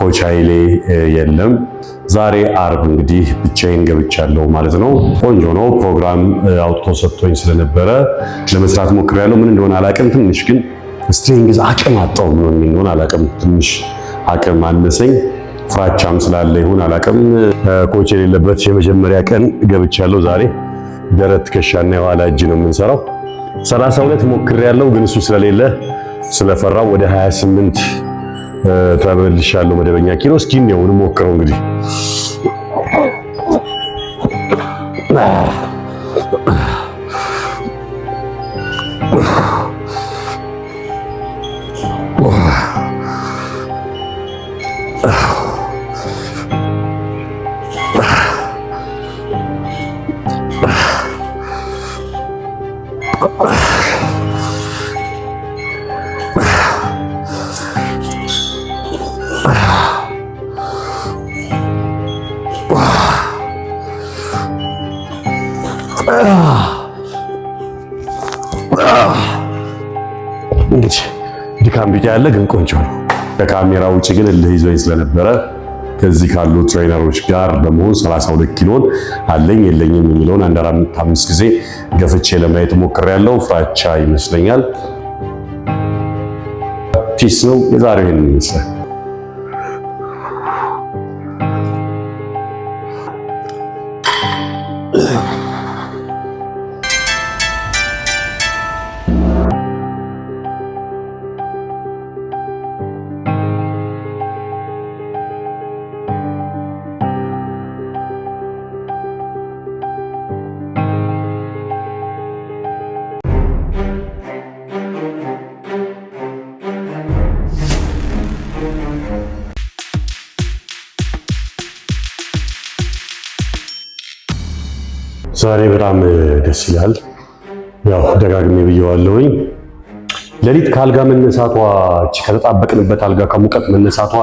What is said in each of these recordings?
ኮች ኃይሌ የለም። ዛሬ አርብ እንግዲህ ብቻዬን ገብቻለሁ ማለት ነው። ቆንጆ ነው። ፕሮግራም አውጥቶ ሰጥቶኝ ስለነበረ ለመስራት ሞክሬያለሁ። ምን እንደሆነ አላውቅም። ትንሽ ግን ስትሪንግዝ አቅም አጣሁ። ምን እንደሆነ አላውቅም። ትንሽ አቅም አነሰኝ። ፍራቻም ስላለ ይሁን አላውቅም። ኮች የሌለበት የመጀመሪያ ቀን ገብቻለሁ ዛሬ። ደረት ትከሻና የኋላ እጅ ነው የምንሰራው። 32 ሞክሬያለሁ፣ ግን እሱ ስለሌለ ስለፈራው ወደ 28 ተመልሻለሁ መደበኛ ኪሎ። እስኪ ነው ሞክረው እንግዲህ እንግዲህ ድካም ቢጤ ያለ ግን ቆንጆ ነው። ከካሜራ ውጪ ግን እልህ ይዞኝ ስለነበረ ከዚህ ካሉ ትሬነሮች ጋር በመሆን 32 ኪሎን አለኝ የለኝም የሚለውን አንድ 4-5 ጊዜ ገፍቼ ለማየት ሞክሬያለሁ። ፍራቻ ይመስለኛል። ፒስ ነው የዛሬው ይሄን ይመስላል። ዛሬ በጣም ደስ ይላል። ያው ደጋግሜ ብየዋለሁኝ። ሌሊት ከአልጋ መነሳቷ ከተጣበቅንበት አልጋ ከሙቀት መነሳቷ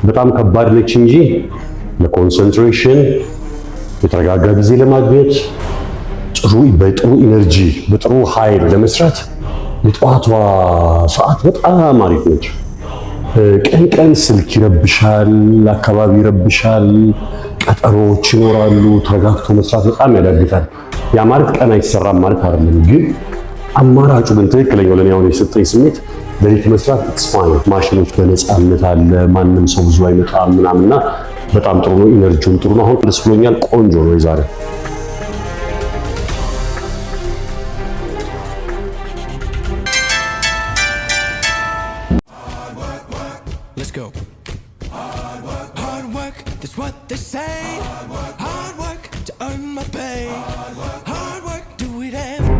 በጣም ከባድ ነች እንጂ ለኮንሰንትሬሽን የተረጋጋ ጊዜ ለማግኘት በጥሩ ኢነርጂ በጥሩ ኃይል ለመስራት የጠዋቷ ሰዓት በጣም አሪፍ ነች። ቀን ስልክ ይረብሻል፣ አካባቢ ይረብሻል፣ ቀጠሮዎች ይኖራሉ። ተረጋግቶ መስራት በጣም ያዳግታል። ያ ማለት ቀን አይሰራም ማለት አይደለም፣ ግን አማራጩ ግን ትክክለኛው ለኔ አሁን የሰጠኝ ስሜት ሌሊት መስራት ኤክስፓንድ ማሽኖች በነፃነት አለ፣ ማንም ሰው ብዙ አይመጣም ምናምንና በጣም ጥሩ ነው። ኢነርጂውም ጥሩ ነው። አሁን ደስ ብሎኛል። ቆንጆ ነው የዛሬ Let's go. Hard work, that's what they say. Hard work to earn my pay. Hard work, do it every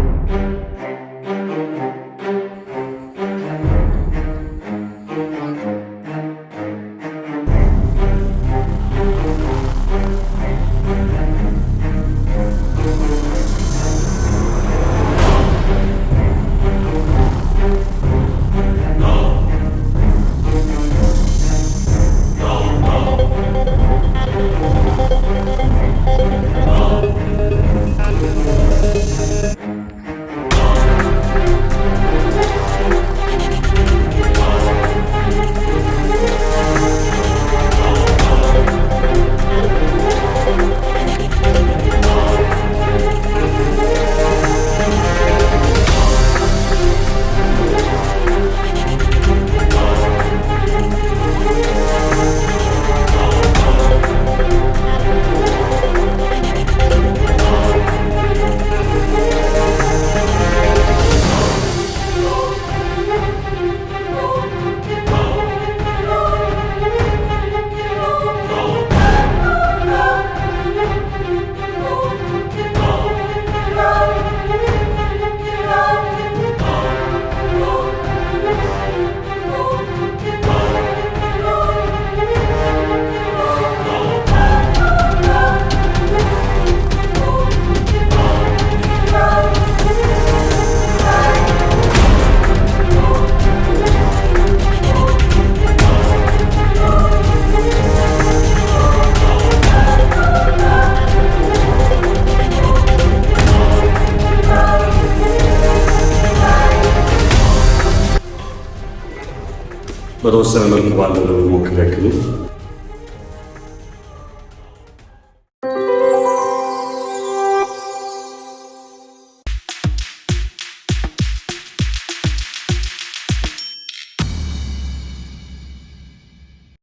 በተወሰነ መልኩ ባለው ለመሞከር ያክል